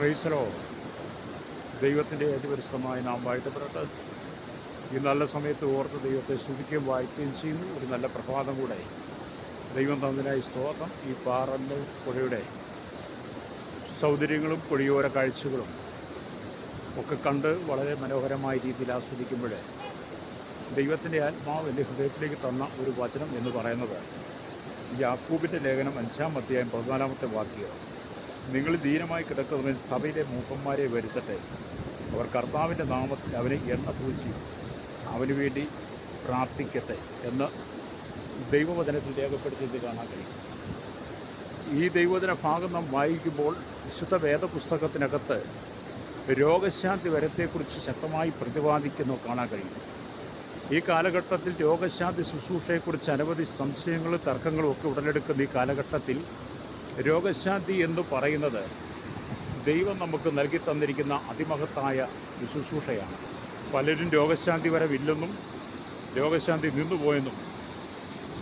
പ്രൈസലോ ദൈവത്തിൻ്റെ അതിപരിശുദ്ധമായ നാം വാഴ്ത്തപ്പെടട്ടെ. ഈ നല്ല സമയത്ത് ഓർത്ത് ദൈവത്തെ സ്തുതിക്കുകയും വായിക്കുകയും ചെയ്യുന്നു. ഒരു നല്ല പ്രഭാതം കൂടെ ദൈവം തന്നതിനായി സ്തോത്രം. ഈ പാറന്റെ പുഴയുടെ സൗന്ദര്യങ്ങളും പുഴയോര കാഴ്ചകളും ഒക്കെ കണ്ട് വളരെ മനോഹരമായ രീതിയിൽ ആസ്വദിക്കുമ്പോൾ ദൈവത്തിൻ്റെ ആത്മാവ് എൻ്റെ ഹൃദയത്തിലേക്ക് തന്ന ഒരു വചനം എന്ന് പറയുന്നത് യാക്കോബിൻ്റെ ലേഖനം 5-ാം അധ്യായം 14-ാമത്തെ വാക്യം. നിങ്ങൾ ധീരമായി കിടക്കുന്നതിൽ സഭയിലെ മൂപ്പന്മാരെ വരുത്തട്ടെ, അവർ കർത്താവിൻ്റെ നാമത്തിൽ അവനെ എണ്ണ പൂശി അവന് വേണ്ടി പ്രാർത്ഥിക്കട്ടെ എന്ന് ദൈവവചനത്തിൽ രേഖപ്പെടുത്തിയത് കാണാൻ കഴിയും. ഈ ദൈവവചന ഭാഗം നാം വായിക്കുമ്പോൾ വിശുദ്ധ വേദപുസ്തകത്തിനകത്ത് രോഗശാന്തി വരത്തെക്കുറിച്ച് ശക്തമായി പ്രതിപാദിക്കുന്നു കാണാൻ കഴിയും. ഈ കാലഘട്ടത്തിൽ രോഗശാന്തി ശുശ്രൂഷയെക്കുറിച്ച് അനവധി സംശയങ്ങളും തർക്കങ്ങളും ഒക്കെ ഉടലെടുക്കുന്ന ഈ കാലഘട്ടത്തിൽ രോഗശാന്തി എന്ന് പറയുന്നത് ദൈവം നമുക്ക് നൽകി തന്നിരിക്കുന്ന അതിമഹത്തായ ശുശ്രൂഷയാണ്. പലരും രോഗശാന്തി വരവില്ലെന്നും രോഗശാന്തി നിന്നുപോയെന്നും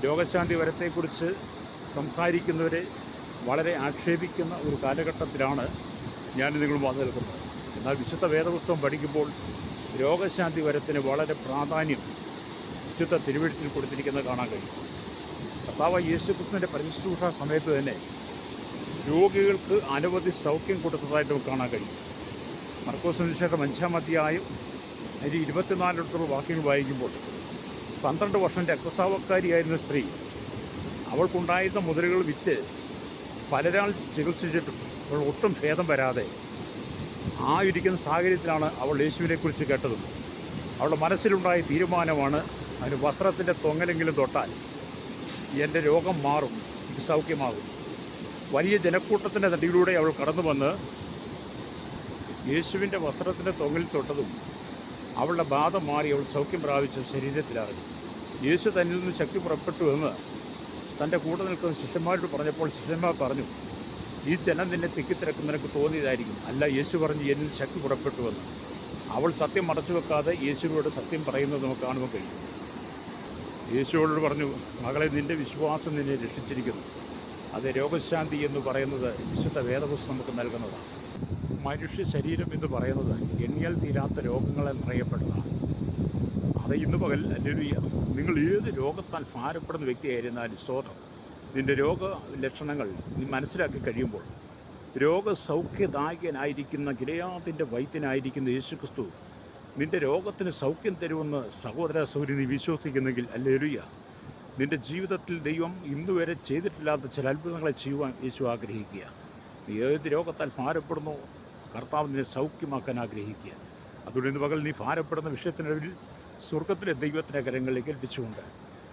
രോഗശാന്തി വരത്തെക്കുറിച്ച് സംസാരിക്കുന്നവരെ വളരെ ആക്ഷേപിക്കുന്ന ഒരു കാലഘട്ടത്തിലാണ് ഞാൻ നിങ്ങൾ വന്നു നിൽക്കുന്നത്. എന്നാൽ വിശുദ്ധ വേദപുസ്തകം പഠിക്കുമ്പോൾ രോഗശാന്തി വരത്തിന് വളരെ പ്രാധാന്യം വിശുദ്ധ തിരുവെഴുത്തിൽ കൊടുത്തിരിക്കുന്നത് കാണാൻ കഴിയും. കർത്താവ് യേശുക്രിസ്തുവിൻ്റെ പരിശുശ്രൂഷ സമയത്ത് തന്നെ രോഗികൾക്ക് അനവധി സൗഖ്യം കൊടുത്തതായിട്ട് നമുക്ക് കാണാൻ കഴിയും. മർക്കോസ് സുവിശേഷം 5-ാം അധ്യായം 24 വാക്യങ്ങൾ വായിക്കുമ്പോൾ 12 വർഷം രക്തസ്രാവക്കാരിയായിരുന്ന സ്ത്രീ അവൾക്കുണ്ടായിരുന്ന മുതലുകൾ വിറ്റ് പലരാൾ ചികിത്സിച്ചിട്ടും അവൾ ഒട്ടും ഭേദം വരാതെ ആ ഇരിക്കുന്ന സാഹചര്യത്തിലാണ് അവൾ യേശുവിനെക്കുറിച്ച് കേട്ടതും. അവളുടെ മനസ്സിലുണ്ടായ തീരുമാനമാണ്, അതിന് വസ്ത്രത്തിൻ്റെ തൊങ്ങലെങ്കിലും തൊട്ടാൽ എൻ്റെ രോഗം മാറും, ഇത് സൗഖ്യമാകും. വലിയ ജനക്കൂട്ടത്തിൻ്റെ നടുവിലൂടെ അവൾ കടന്നു വന്ന് യേശുവിൻ്റെ വസ്ത്രത്തിൻ്റെ തൊങ്ങലിൽ തൊട്ടതും അവളുടെ ബാധ മാറി അവൾ സൗഖ്യം പ്രാപിച്ച ശരീരത്തിലറിഞ്ഞു. യേശു തന്നിൽ നിന്ന് ശക്തി പുറപ്പെട്ടു എന്ന് തൻ്റെ കൂടെ നിൽക്കുന്ന ശിഷ്യന്മാരോട് പറഞ്ഞപ്പോൾ ശിഷ്യന്മാർ പറഞ്ഞു, ഈ ജനം നിന്നെ തിക്കിത്തിരക്കും നിനക്ക് തോന്നിയതായിരിക്കും. അല്ല, യേശു പറഞ്ഞു എന്നിൽ ശക്തി പുറപ്പെട്ടുവെന്ന്. അവൾ സത്യം മറച്ചു വെക്കാതെ യേശുവിനോട് സത്യം പറയുന്നത് നമുക്ക് കാണുവാൻ കഴിയും. യേശുവോട് പറഞ്ഞു, മകളെ, നിൻ്റെ വിശ്വാസം നിന്നെ രക്ഷിച്ചിരിക്കുന്നു. അത് രോഗശാന്തി എന്ന് പറയുന്നത് വിശുദ്ധ വേദപുസ്തകം നമുക്ക് നൽകുന്നതാണ്. മനുഷ്യ ശരീരം എന്ന് പറയുന്നത് എണ്ണിയാൽ തീരാത്ത രോഗങ്ങളെ നിറയപ്പെട്ടതാണ്. അത് ഇന്ന് പകൽ ഹല്ലേലൂയ, നിങ്ങൾ ഏത് രോഗത്താൽ ഭാരപ്പെടുന്ന വ്യക്തിയായിരുന്നാലും സ്തോത്രം, നിൻ്റെ രോഗലക്ഷണങ്ങൾ നീ മനസ്സിലാക്കി കഴിയുമ്പോൾ രോഗസൗഖ്യദായകനായിരിക്കുന്ന ഗിലെയാദിൻ്റെ വൈദ്യനായിരിക്കുന്ന യേശുക്രിസ്തു നിൻ്റെ രോഗത്തിന് സൗഖ്യം തരുമെന്ന് സഹോദര സൗരി നീ വിശ്വസിക്കുന്നെങ്കിൽ ഹല്ലേലൂയ, നിൻ്റെ ജീവിതത്തിൽ ദൈവം ഇന്നുവരെ ചെയ്തിട്ടില്ലാത്ത ചില അത്ഭുതങ്ങളെ ചെയ്യുവാൻ യേശു ആഗ്രഹിക്കുക. നീ ഏത് രോഗത്താൽ ഭാരപ്പെടുന്നോ കർത്താവ് നിന്നെ സൗഖ്യമാക്കാൻ ആഗ്രഹിക്കുക. അതുകൊണ്ട് ഇന്ന് പകൽ നീ ഭാരപ്പെടുന്ന വിഷയത്തിനൊരു സ്വർഗത്തിലെ ദൈവത്തിൻ്റെ കരങ്ങളിലേക്ക് ഏൽപ്പിച്ചുകൊണ്ട്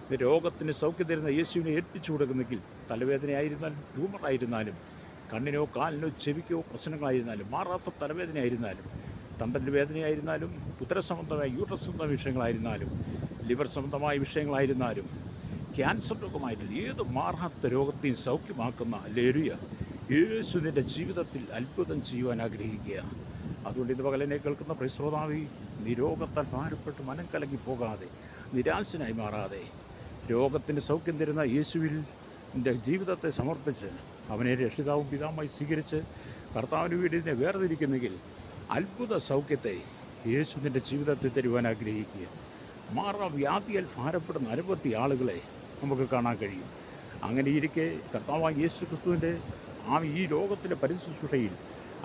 നീ രോഗത്തിന് സൗഖ്യം തരുന്ന യേശുവിനെ ഏൽപ്പിച്ചു കൊടുക്കുന്നെങ്കിൽ തലവേദനയായിരുന്നാലും ട്യൂമറായിരുന്നാലും കണ്ണിനോ കാലിനോ ചെവിക്കോ പ്രശ്നങ്ങളായിരുന്നാലും മാറാത്ത തലവേദനയായിരുന്നാലും തണ്ടൻ്റെ വേദനയായിരുന്നാലും ഉദരസംബന്ധമായ യൂട്രസ് സംബന്ധമായ വിഷയങ്ങളായിരുന്നാലും ലിവർ സംബന്ധമായ വിഷയങ്ങളായിരുന്നാലും ക്യാൻസർ രോഗമായിട്ടുള്ള ഏത് മാറാത്ത രോഗത്തെയും സൗഖ്യമാക്കുന്ന ഹല്ലേലൂയ യേശു നിൻ്റെ ജീവിതത്തിൽ അത്ഭുതം ചെയ്യുവാൻ ആഗ്രഹിക്കുക. അതുകൊണ്ട് ഇന്ന് പകലിനെ കേൾക്കുന്ന പരിശ്രോതാവി, നീ രോഗത്താൽ ഭാരപ്പെട്ട് മനം കലങ്ങി പോകാതെ നിരാശനായി മാറാതെ രോഗത്തിൻ്റെ സൗഖ്യം തരുന്ന യേശുവിൽ നിൻ്റെ ജീവിതത്തെ സമർപ്പിച്ച് അവനെ രക്ഷിതാവും പിതാവുമായി സ്വീകരിച്ച് കർത്താവിന് വേണ്ടി ഇതിനെ വേർതിരിക്കുന്നെങ്കിൽ അത്ഭുത സൗഖ്യത്തെ യേശു നിൻ്റെ ജീവിതത്തിൽ തരുവാൻ ആഗ്രഹിക്കുക. വ്യാധിയാൽ ഭാരപ്പെടുന്ന അനവധി ആളുകളെ നമുക്ക് കാണാൻ കഴിയും. അങ്ങനെ ഇരിക്കെ കർത്താവായ യേശു ക്രിസ്തുവിൻ്റെ ഈ ലോകത്തിൻ്റെ പരിശുശ്രൂഷയിൽ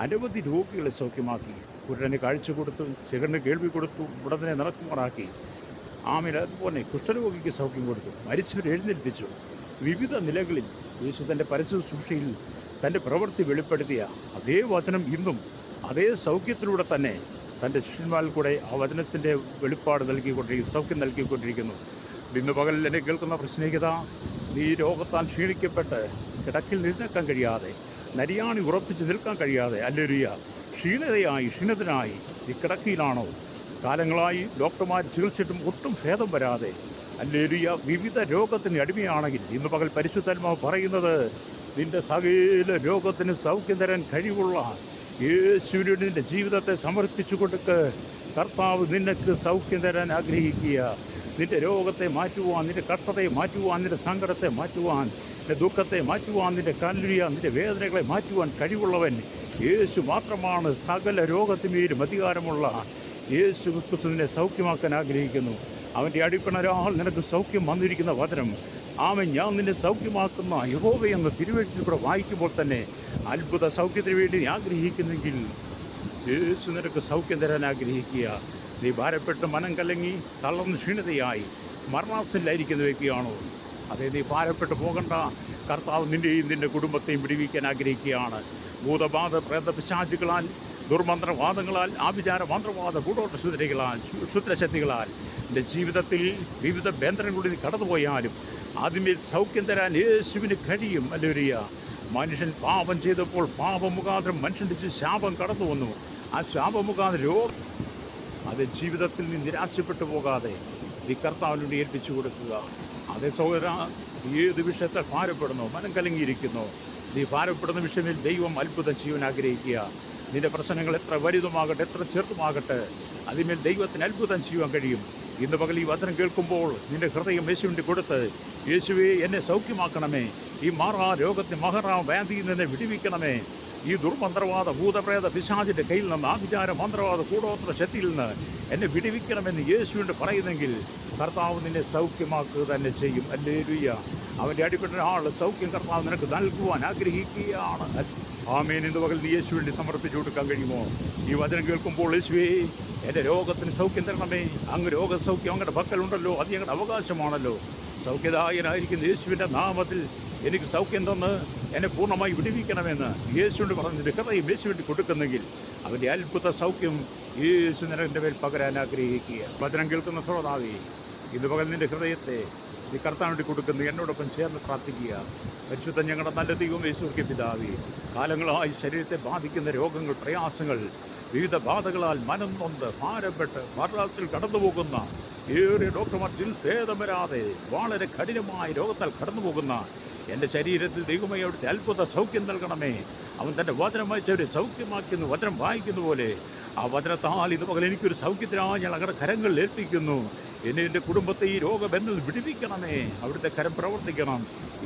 അനവധി രോഗികളെ സൗഖ്യമാക്കി, കുരുടന് കാഴ്ച കൊടുത്തു, ചെകിടിന് കേൾവി കൊടുത്തു, ഉടനെ നടക്കുമാറാക്കി. അതുപോലെ കുഷ്ഠരോഗിക്ക് സൗഖ്യം കൊടുത്തു, മരിച്ചവരെ എഴുന്നേൽപ്പിച്ചു. വിവിധ നിലകളിൽ യേശു തൻ്റെ പരിശുശ്രൂഷയിൽ തൻ്റെ പ്രവൃത്തി വെളിപ്പെടുത്തിയ അതേ വചനം ഇന്നും അതേ സൗഖ്യത്തിലൂടെ തന്നെ തൻ്റെ ശിഷ്യന്മാരിൽ കൂടെ ആ വചനത്തിൻ്റെ വെളിപ്പാട് സൗഖ്യം നൽകിക്കൊണ്ടിരിക്കുന്നു. ഇന്ന് പകൽ എന്നെ കേൾക്കുന്ന പ്രശ്നീകത, നീ രോഗത്താൽ ക്ഷീണിക്കപ്പെട്ട് കിടക്കിൽ നിൽക്കാൻ കഴിയാതെ, നരിയാണി ഉറപ്പിച്ച് നിൽക്കാൻ കഴിയാതെ, ഹല്ലേലൂയ, ക്ഷീണതനായി നീ കിടക്കയിലാണോ? കാലങ്ങളായി ഡോക്ടർമാർ ചികിത്സിച്ചിട്ടും ഒട്ടും ഭേദം വരാതെ, ഹല്ലേലൂയ, വിവിധ രോഗത്തിന് അടിമയാണെങ്കിൽ ഇന്ന് പകൽ പരിശുദ്ധാത്മാവ് പറയുന്നത്, നിൻ്റെ സകല രോഗത്തിന് സൗഖ്യം തരാൻ കഴിവുള്ള യേശുവിനോട് നിൻ്റെ ജീവിതത്തെ സമർപ്പിച്ചു കൊടുക്ക്. കർത്താവ് നിനക്ക് സൗഖ്യം തരാൻ ആഗ്രഹിക്കുക. നിൻ്റെ രോഗത്തെ മാറ്റുവാൻ, നിൻ്റെ കഷ്ടതയെ മാറ്റുവാൻ, നിൻ്റെ സങ്കടത്തെ മാറ്റുവാൻ, നിൻ്റെ ദുഃഖത്തെ മാറ്റുവാൻ, നിൻ്റെ കല്ലുരിയ, നിൻ്റെ വേദനകളെ മാറ്റുവാൻ കഴിവുള്ളവൻ യേശു മാത്രമാണ് സകല രോഗത്തിന്മേലും അധികാരമുള്ള. യേശു ക്രിസ്തു നിന്നെ സൗഖ്യമാക്കാൻ ആഗ്രഹിക്കുന്നു. അവൻ്റെ അടിപ്പിണരാൽ നിനക്ക് സൗഖ്യം വന്നിരിക്കുന്ന വചനം, ആമേൻ, ഞാൻ നിന്നെ സൗഖ്യമാക്കുന്ന യഹോവയെന്ന് തിരുവെഴുത്തിൽ കൂടെ വായിക്കുമ്പോൾ തന്നെ അത്ഭുത സൗഖ്യത്തിന് വേണ്ടി നീ ആഗ്രഹിക്കുന്നെങ്കിൽ യേശു നിനക്ക് സൗഖ്യം തരാൻ ആഗ്രഹിക്കുക. നീ ഭാരപ്പെട്ട് മനം കലങ്ങി തളർന്ന് ക്ഷീണിതയായി മരണാസനിലായിരിക്കുന്ന വ്യക്തിയാണോ? അതേ, നീ ഭാരപ്പെട്ട് പോകണ്ട. കർത്താവ് നിൻ്റെയും നിൻ്റെ കുടുംബത്തെയും വിടുവിക്കാൻ ആഗ്രഹിക്കുകയാണ്. ഭൂതബാധ പ്രേത പിശാചുകളാൽ, ദുർമന്ത്രവാദങ്ങളാൽ, ആഭിചാര മന്ത്രവാദ ഗൂഢോട്ടശുദ്ധരികളാൽ, ക്ഷുദ്രശക്തികളാൽ എൻ്റെ ജീവിതത്തിൽ വിവിധ ബന്ധനങ്ങളിൽ നീ കടന്നുപോയാലും അതിന്മേൽ സൗഖ്യം തരാൻ യേശുവിന് കഴിയും. ഹല്ലേലൂയ. മനുഷ്യൻ പാപം ചെയ്തപ്പോൾ പാപം മുഖാന്തരം മനുഷ്യൻ്റെ ശാപം കടന്നു വന്നു. ആ ശാപം മുഖാന്തരം അത് ജീവിതത്തിൽ നീ നിരാശപ്പെട്ടു പോകാതെ നീ കർത്താവിനോട് ഏൽപ്പിച്ചു കൊടുക്കുക. അതേ സഹോദര, ഏത് വിഷയത്തെ ഭാരപ്പെടുന്നു, മനം കലങ്ങിയിരിക്കുന്നു, നീ ഭാരപ്പെടുന്ന വിഷയത്തിൽ ദൈവം അത്ഭുതം ചെയ്യാൻ ആഗ്രഹിക്കുക. നിന്റെ പ്രശ്നങ്ങൾ എത്ര വലുതുമാകട്ടെ, എത്ര ചെറുതുമാകട്ടെ, അതിന്മേൽ ദൈവത്തിന് അത്ഭുതം ചെയ്യുവാൻ കഴിയും. ഇന്ന് പകൽ ഈ വചനം കേൾക്കുമ്പോൾ നിന്റെ ഹൃദയം യേശുവിൻ്റെ കൊടുത്ത്, യേശുവേ എന്നെ സൗഖ്യമാക്കണമേ, ഈ മാറാ രോഗത്തിന് മഹാറാ വ്യാധിയിൽ നിന്ന് വിടുവിക്കണമേ, ഈ ദുർമന്ത്രവാദ ഭൂതപ്രേത പിശാചിൻ്റെ കയ്യിൽ നിന്ന്, ആഭിചാര മന്ത്രവാദ കൂടോത്ര ശക്തിയിൽ നിന്ന് എന്നെ വിടുവിക്കണമെന്ന് യേശുവിനോട് പറയുന്നെങ്കിൽ കർത്താവ് നിന്നെ സൗഖ്യമാക്കുക തന്നെ ചെയ്യും. ഹല്ലേലൂയ. അവൻ്റെ അടിപ്പെട്ട ആൾ സൗഖ്യം കർത്താവ് നിനക്ക് നൽകുവാൻ ആഗ്രഹിക്കുകയാണ്. ആമേൻ. ഇന്ന് പകൽ നീ യേശു വേണ്ടി സമർപ്പിച്ചു കൊടുക്കാൻ കഴിയുമോ? ഈ വചനം കേൾക്കുമ്പോൾ, യേശുവേ എൻ്റെ രോഗത്തിന് സൗഖ്യം തരണമേ, അങ്ങ് രോഗസൗഖ്യം അങ്ങയുടെ പക്കലുണ്ടല്ലോ, അത് ഞങ്ങളുടെ അവകാശമാണല്ലോ. സൗഖ്യദായനായിരിക്കുന്ന യേശുവിൻ്റെ നാമത്തിൽ എനിക്ക് സൗഖ്യം തന്ന് എന്നെ പൂർണ്ണമായി വിടുവിക്കണമെന്ന് യേശുവിൻ്റെ പറഞ്ഞിട്ട് ഹൃദയം യേശുവിന് കൊടുക്കുന്നെങ്കിൽ അവൻ്റെ അത്ഭുത സൗഖ്യം യേശു നിന്റെ മേൽ പകരാൻ ആഗ്രഹിക്കുക. വചനം കേൾക്കുന്ന ശ്രോതാവേ, ഇന്ന് പകൽ നിൻ്റെ ഹൃദയത്തെ നീ കർത്താവിന് കൊടുക്കുന്നു. എന്നോടൊപ്പം ചേർന്ന് പ്രാർത്ഥിക്കുക. പരിശുദ്ധ ഞങ്ങളുടെ നല്ല ദൈവം യേശുവിൻ്റെ പിതാവേ, കാലങ്ങളായി ശരീരത്തെ ബാധിക്കുന്ന രോഗങ്ങൾ, പ്രയാസങ്ങൾ, വിവിധ ബാധകളാൽ മനം നൊന്ത് ഭാരപ്പെട്ട് മരണത്തിൽ കടന്നുപോകുന്ന, ഏറെ ഡോക്ടർമാർ ഭേദം വരാതെ വളരെ കഠിനമായ രോഗത്താൽ കടന്നുപോകുന്ന എൻ്റെ ശരീരത്തിൽ ദൈവമേ അവിടുത്തെ അത്ഭുത സൗഖ്യം നൽകണമേ. അവൻ തൻ്റെ വചനം വായിച്ചവരെ സൗഖ്യമാക്കുന്നു. വചനം വായിക്കുന്ന പോലെ ആ വചനത്താൽ ഇത് പകൽ എനിക്കൊരു സൗഖ്യത്തിനായി ഞാൻ അങ്ങനെ കരങ്ങളിൽ ഏൽപ്പിക്കുന്നു. എന്നെ എൻ്റെ കുടുംബത്തെ ഈ രോഗബന്ധത്തിൽ വിടുവിക്കണമേ. അവിടുത്തെ കരം പ്രവർത്തിക്കണം.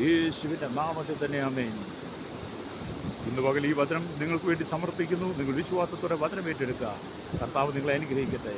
യേശുവിൻ്റെ നാമത്തിൽ തന്നെ ആമേൻ. ഇന്ന് പകൽ ഈ വചനം നിങ്ങൾക്ക് വേണ്ടി സമർപ്പിക്കുന്നു. നിങ്ങൾ വിശ്വാസത്തോടെ വചനം ഏറ്റെടുക്കുക. കർത്താവ് നിങ്ങളെ അനുഗ്രഹിക്കട്ടെ.